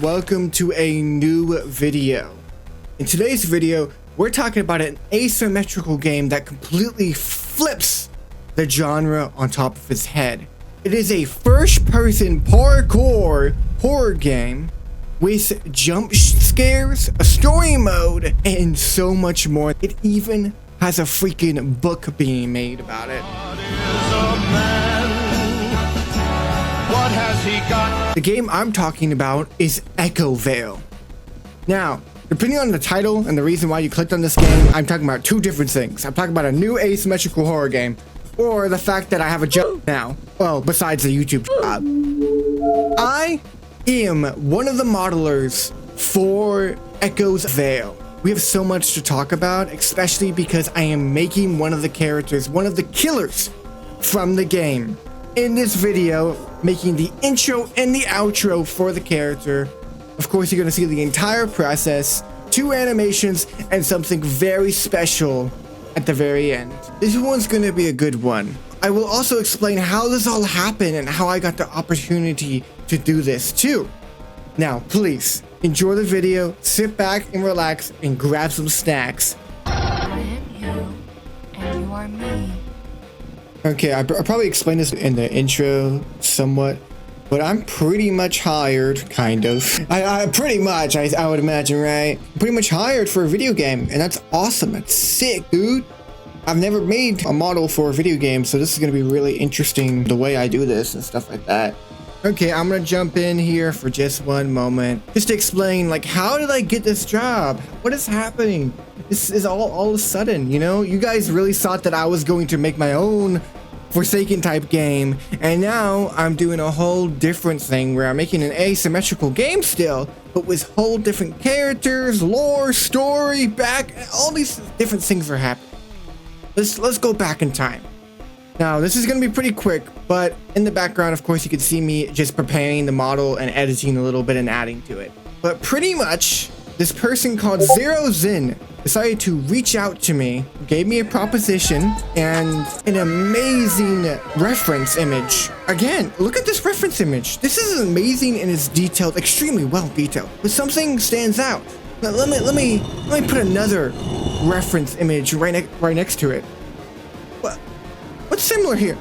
welcome to a new video. In today's video, we're talking about an asymmetrical game that completely flips the genre on top of its head. It is a first-person parkour horror game with jump scares, a story mode, and so much more. It even has a freaking book being made about it. What has he got? The game I'm talking about is EchoVeil. Now, depending on the title and the reason why you clicked on this game, I'm talking about two different things. I'm talking about a new asymmetrical horror game, or the fact that I have a job now. Well, besides the YouTube job. I am one of the modelers for EchoVeil. We have so much to talk about, especially because I am making one of the characters, one of the killers from the game. In this video, making the intro and the outro for the character. Of course, you're going to see the entire process, 2 animations, and something very special at the very end. This one's going to be a good one. I will also explain how this all happened and how I got the opportunity to do this too. Now, please, enjoy the video, sit back and relax, and grab some snacks. I am you, and you are me. Okay, I probably explained this in the intro somewhat, but I'm pretty much hired, kind of. I pretty much, I would imagine, right? Pretty much hired for a video game, and that's awesome. That's sick, dude. I've never made a model for a video game, so this is gonna be really interesting, the way I do this and stuff like that. Okay, I'm gonna jump in here for just one moment, just to explain, like, how did I get this job? What is happening? This is all of a sudden, you know? You guys really thought that I was going to make my own Forsaken type game, and now I'm doing a whole different thing where I'm making an asymmetrical game still, but with whole different characters, lore, story, all these different things are happening. Let's go back in time. Now, this is going to be pretty quick, but in the background, of course, you can see me just preparing the model and editing a little bit and adding to it. But pretty much, this person called Zero Zen decided to reach out to me, gave me a proposition, and an amazing reference image. Again, look at this reference image. This is amazing and it's detailed, extremely well detailed, but something stands out. Now, let me put another reference image right next to it. What's similar here?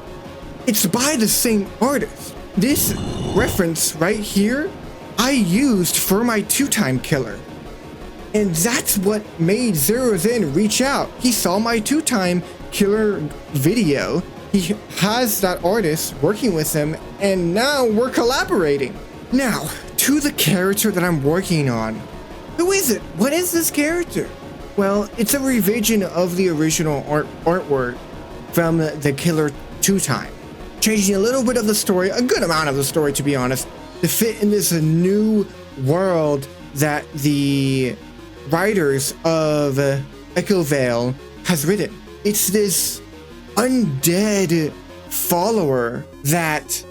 It's by the same artist. This reference right here, I used for my 2-time killer. And that's what made Zero Zen reach out. He saw my 2-time killer video. He has that artist working with him, and now we're collaborating. Now, to the character that I'm working on. Who is it? What is this character? Well, it's a revision of the original artwork from the killer 2-time. Changing a little bit of the story, a good amount of the story to be honest, to fit in this new world that the writers of EchoVeil has written. It's this undead follower that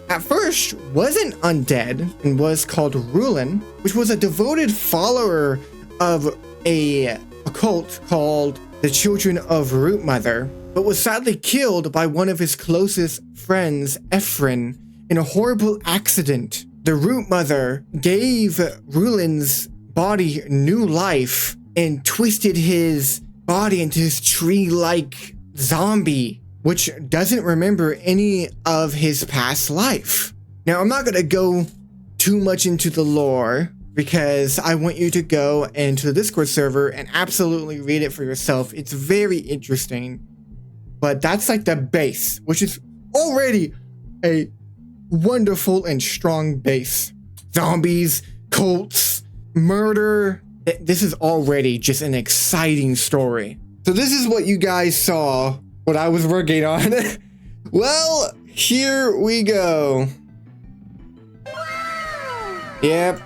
at first wasn't undead and was called Rulin, which was a devoted follower of a cult called the Children of Root Mother, but was sadly killed by one of his closest friends, Ephraim, in a horrible accident. The Root Mother gave Rulin's body new life and twisted his body into this tree-like zombie, which doesn't remember any of his past life. Now, I'm not gonna go too much into the lore because I want you to go into the Discord server and absolutely read it for yourself. It's very interesting, but that's like the base, which is already a wonderful and strong base. Zombies, cults, murder. This is already just an exciting story. So this is what you guys saw, what I was working on. Well, here we go. Yep.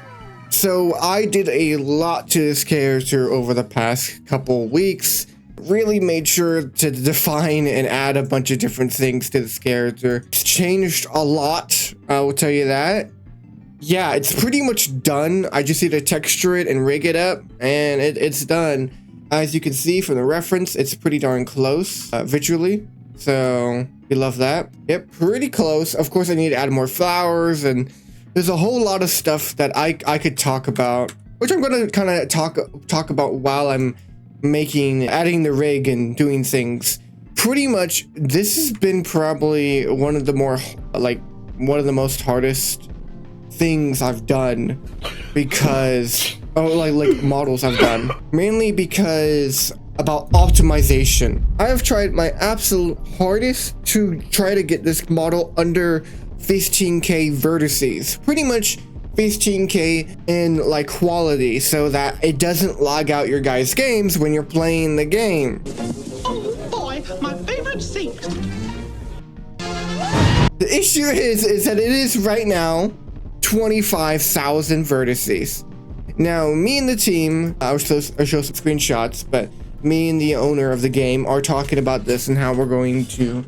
So I did a lot to this character over the past couple weeks. Really made sure to define and add a bunch of different things to this character. It's changed a lot, I will tell you that. Yeah, it's pretty much done. I just need to texture it and rig it up, and it's done. As you can see from the reference, it's pretty darn close visually. So we love that. Yep, pretty close. Of course, I need to add more flowers and there's a whole lot of stuff that I could talk about, which I'm going to kind of talk about while I'm adding the rig and doing things. Pretty much, this has been probably one of the most hardest things I've done, because like models I've done, mainly because about optimization. I have tried my absolute hardest to try to get this model under 15k vertices, pretty much 15k in like quality, so that it doesn't lag out your guys' games when you're playing the game. Oh boy, my favorite seat. The issue is that it is right now 25,000 vertices. Now, me and the team, I'll show some screenshots, but me and the owner of the game are talking about this and how we're going to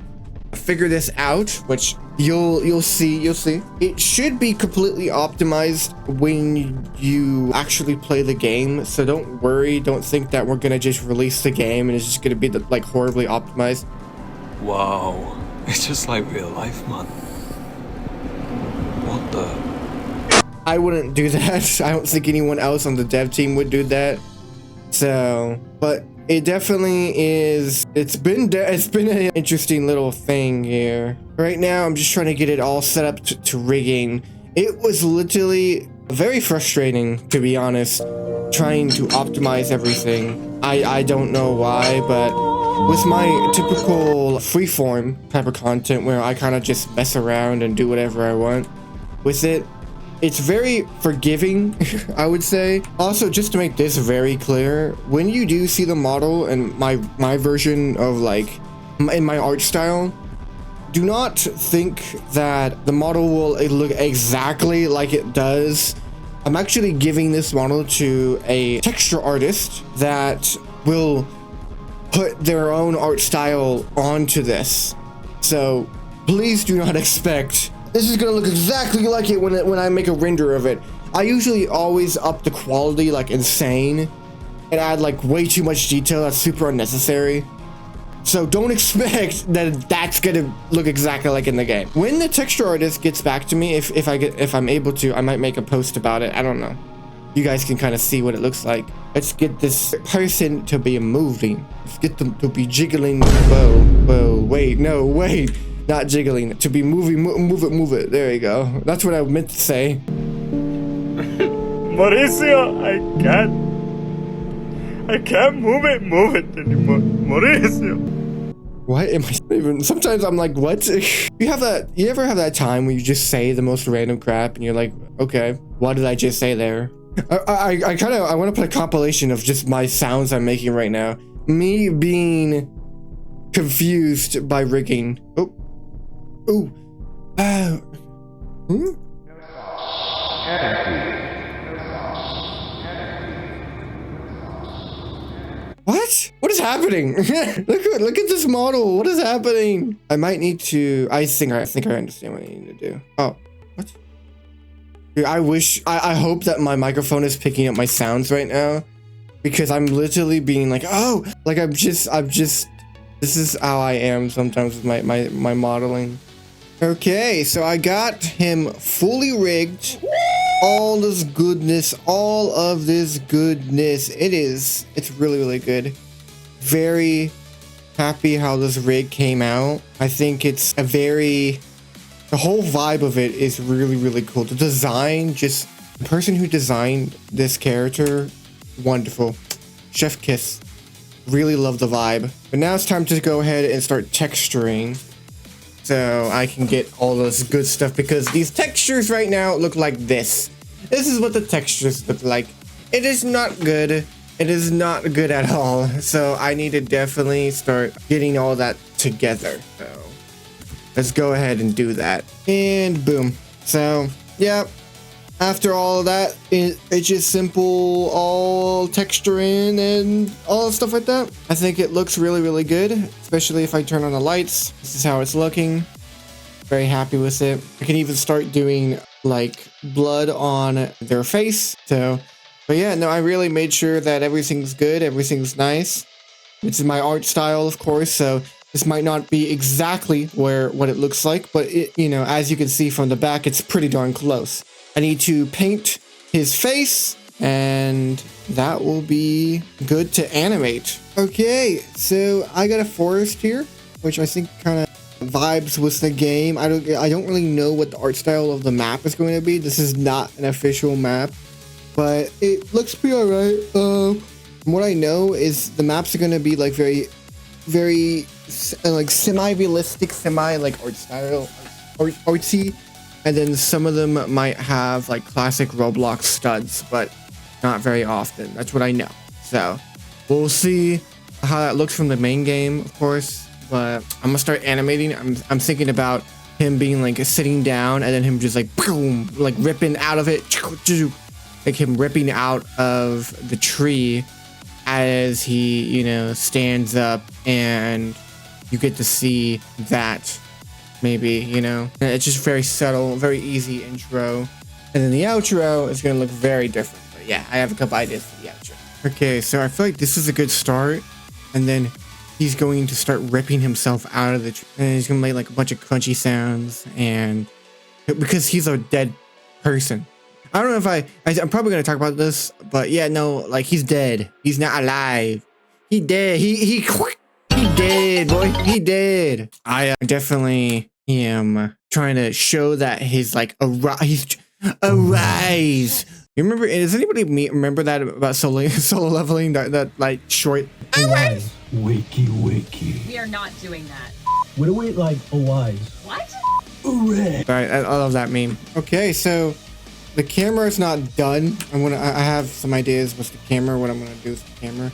figure this out, which you'll see. It should be completely optimized when you actually play the game, so don't worry, don't think that we're gonna just release the game and it's just gonna be like horribly optimized. Wow, it's just like real life, man. What the? I wouldn't do that. I don't think anyone else on the dev team would do that. So, but it definitely is. It's been an interesting little thing here. Right now, I'm just trying to get it all set up to rigging. It was literally very frustrating, to be honest, trying to optimize everything. I don't know why, but with my typical freeform type of content where I kind of just mess around and do whatever I want with it, it's very forgiving, I would say. Also, just to make this very clear, when you do see the model and my version of like in my art style, do not think that the model will look exactly like it does. I'm actually giving this model to a texture artist that will put their own art style onto this. So please do not expect this is gonna look exactly like it when I make a render of it. I usually always up the quality like insane and add like way too much detail that's super unnecessary. So don't expect that that's gonna look exactly like in the game. When the texture artist gets back to me, if I'm able to, I might make a post about it. I don't know. You guys can kind of see what it looks like. Let's get this person to be moving. Let's get them to be jiggling. Whoa, wait, no, wait. Not jiggling, to be moving, move it. There you go. That's what I meant to say. Mauricio, I can't move it anymore. Mauricio. What am I even? Sometimes I'm like, what? You ever have that time where you just say the most random crap and you're like, okay, what did I just say there? I want to put a compilation of just my sounds I'm making right now. Me being confused by rigging. What is happening? look at this model. What is happening? I might need to. I think I understand what I need to do. Oh, what? Dude, I hope that my microphone is picking up my sounds right now, because I'm literally being like, oh, like I'm just. This is how I am sometimes with my modeling. Okay, so I got him fully rigged. All of this goodness. It's really, really good. Very happy how this rig came out. I think it's the whole vibe of it is really, really cool. The design, just the person who designed this character, wonderful. Chef kiss. Really love the vibe. But now it's time to go ahead and start texturing, so I can get all this good stuff, because these textures right now look like this. This is what the textures look like. It is not good. It is not good at all. So I need to definitely start getting all that together. So let's go ahead and do that. And boom. So yeah, after all of that, it's just simple, all texturing and all stuff like that. I think it looks really, really good, especially if I turn on the lights. This is how it's looking. Very happy with it. I can even start doing like blood on their face. So, but yeah, no, I really made sure that everything's good, everything's nice. It's in my art style, of course, so this might not be exactly what it looks like, but it, as you can see from the back, it's pretty darn close. I need to paint his face, and that will be good to animate. Okay, so I got a forest here, which I think kind of vibes with the game. I don't really know what the art style of the map is going to be. This is not an official map, but it looks pretty alright. What I know is the maps are going to be like very like semi-realistic, like art style, artsy, and then some of them might have like classic Roblox studs, but not very often. That's what I know. So we'll see how that looks from the main game, of course. But I'm gonna start animating. I'm thinking about him being like sitting down and then him just like boom, like ripping out of it, like him ripping out of the tree as he, you know, stands up, and you get to see that maybe, you know, it's just very subtle, very easy intro, and then the outro is gonna look very different. But yeah, I have a couple ideas for the outro. Okay, so I feel like this is a good start, and then he's going to start ripping himself out of the tree, and he's gonna make like a bunch of crunchy sounds, and because he's a dead person. I don't know if I'm probably gonna talk about this, but yeah, no, like he's dead. He's not alive. He dead. He dead, boy. He dead. I definitely am trying to show that he's like he's arise. You remember? Does anybody remember that about solo leveling? That like short. Arise. Wakey, wakey. We are not doing that. What do we like? Arise. What? Hooray. Sorry, I love that meme. Okay, so the camera is not done. I have some ideas with the camera, what I'm gonna do with the camera,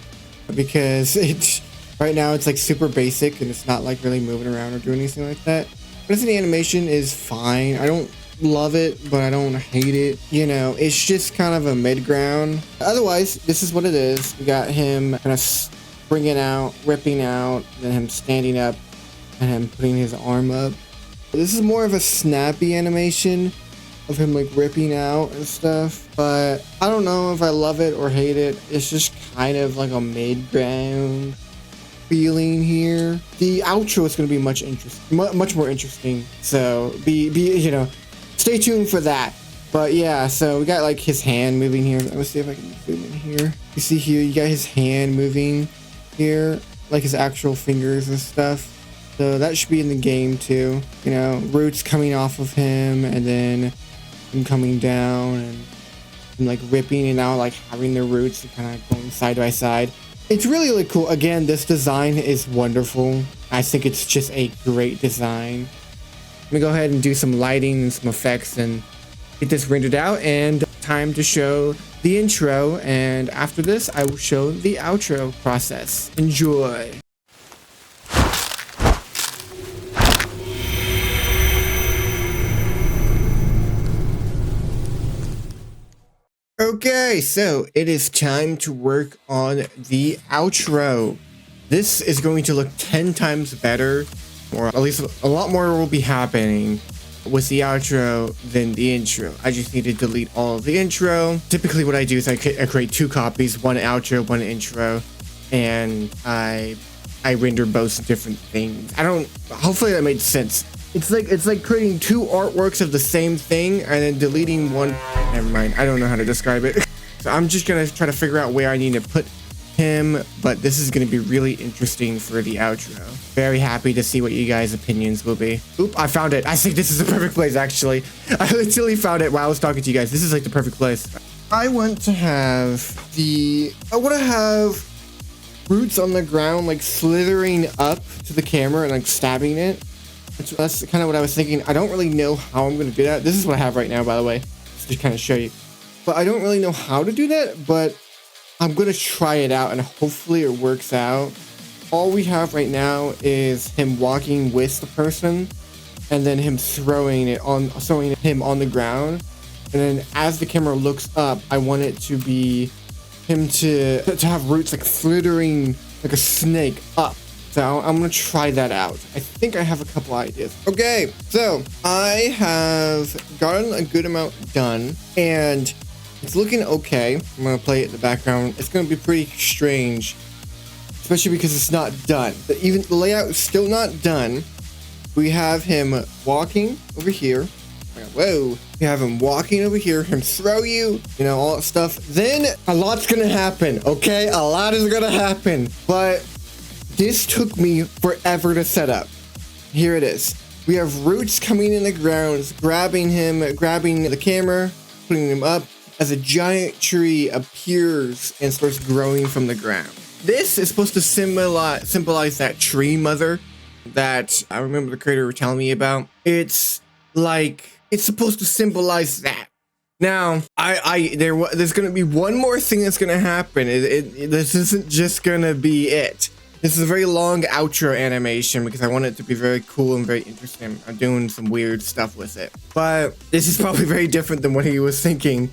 because it's right now it's like super basic and it's not like really moving around or doing anything like that. But the animation is fine. I don't love it, but I don't hate it. You know, it's just kind of a mid ground. Otherwise, this is what it is. We got him kind of springing out, ripping out, then him standing up, and him putting his arm up. This is more of a snappy animation of him like ripping out and stuff, but I don't know if I love it or hate it. It's just kind of like a mid-ground feeling here. The outro is going to be much more interesting, so be you know, stay tuned for that. But yeah, so we got like his hand moving here. Let's see if I can zoom in here. You see here, you got his hand moving here, like his actual fingers and stuff. So that should be in the game too. You know, roots coming off of him, and then him coming down and like ripping, and now like having the roots kind of going side by side. It's really, really cool. Again, this design is wonderful. I think it's just a great design. Let me go ahead and do some lighting and some effects and get this rendered out, and time to show the intro, and after this I will show the outro process. Enjoy. Okay, so it is time to work on the outro. This is going to look 10 times better, or at least a lot more will be happening with the outro than the intro. I just need to delete all of the intro. Typically what I do is I create 2 copies, one outro, one intro, and I render both different things. Hopefully that made sense. It's like creating 2 artworks of the same thing and then deleting one. Never mind, I don't know how to describe it. So I'm just gonna try to figure out where I need to put him, but this is gonna be really interesting for the outro. Very happy to see what you guys' opinions will be. Oop, I found it. I think this is the perfect place, actually. I literally found it while I was talking to you guys. This is like the perfect place. I want to have roots on the ground, like slithering up to the camera and like stabbing it. That's kind of what I was thinking. I don't really know how I'm going to do that. This is what I have right now, by the way, just to kind of show you. But I don't really know how to do that, but I'm going to try it out and hopefully it works out. All we have right now is him walking with the person and then him throwing him on the ground. And then as the camera looks up, I want it to be him to have roots like slithering like a snake up. So I'm gonna try that out. I think I have a couple ideas. Okay, so I have gotten a good amount done and it's looking okay. I'm gonna play it in the background. It's gonna be pretty strange, especially because it's not done. Even the layout is still not done. We have him walking over here, Whoa. You have him walking over here, him throw you, you know, all that stuff. Then a lot's gonna happen, okay? A lot is gonna happen. But this took me forever to set up. Here it is. We have roots coming in the ground, grabbing him, grabbing the camera, putting him up as a giant tree appears and starts growing from the ground. This is supposed to symbolize that tree mother that I remember the creator telling me about. It's like, it's supposed to symbolize that. Now, there's gonna be one more thing that's gonna happen. This isn't just gonna be it. This is a very long outro animation because I want it to be very cool and very interesting. I'm doing some weird stuff with it, but this is probably very different than what he was thinking.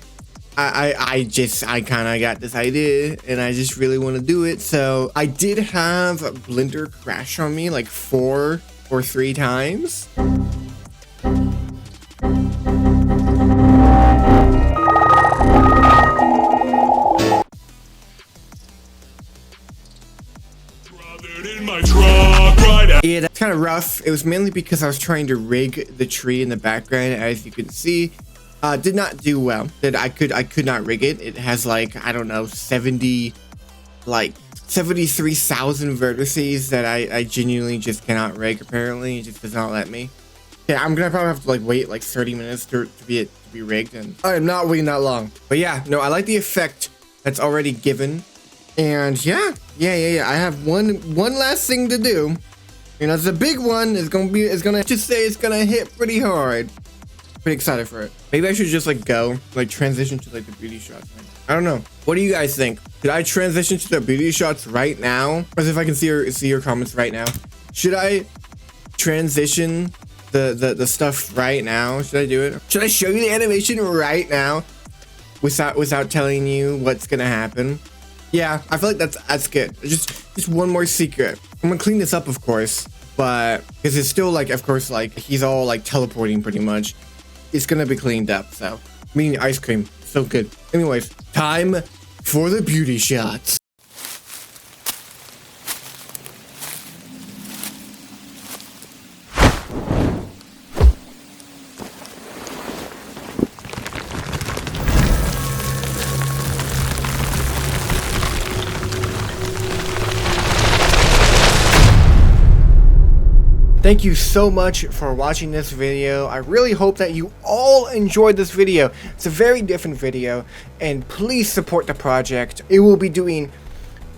I kind of got this idea and I just really want to do it. So I did have Blender crash on me like 4 or 3 times. Yeah, that's kind of rough. It was mainly because I was trying to rig the tree in the background, as you can see. Did not do well. I could not rig it. It has like, I don't know, 73,000 vertices that I genuinely just cannot rig. Apparently, it just does not let me. Yeah, I'm gonna probably have to like wait like 30 minutes to be rigged, and I am not waiting that long. But yeah, no, I like the effect that's already given. And yeah. I have one last thing to do. You know, it's a big one. It's gonna hit pretty hard. Pretty excited for it. Maybe I should just like transition to like the beauty shots. I don't know. What do you guys think? Should I transition to the beauty shots right now? As if I can see your comments right now. Should I transition the stuff right now? Should I do it? Should I show you the animation right now without telling you what's gonna happen? Yeah, I feel like that's good. Just one more secret. I'm gonna clean this up, of course, but because it's still like, of course, like he's all like teleporting pretty much. It's gonna be cleaned up. So, I'm eating ice cream, so good. Anyways, time for the beauty shots. Thank you so much for watching this video. I really hope that you all enjoyed this video. It's a very different video, and please support the project. It will be doing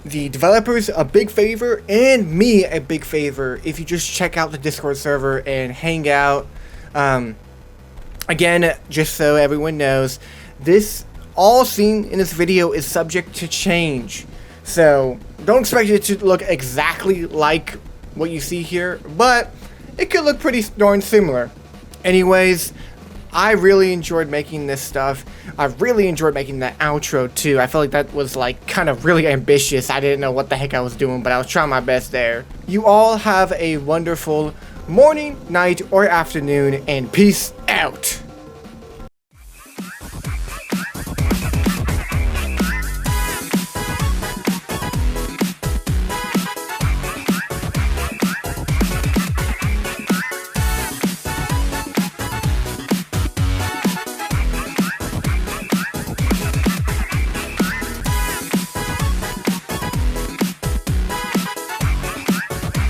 the developers a big favor and me a big favor if you just check out the Discord server and hang out. Again, just so everyone knows, this all seen in this video is subject to change. So don't expect it to look exactly like what you see here, but it could look pretty darn similar. Anyways, I really enjoyed making this stuff. I really enjoyed making that outro too. I felt like that was like kind of really ambitious. I didn't know what the heck I was doing, but I was trying my best there. You all have a wonderful morning, night, or afternoon, and peace out.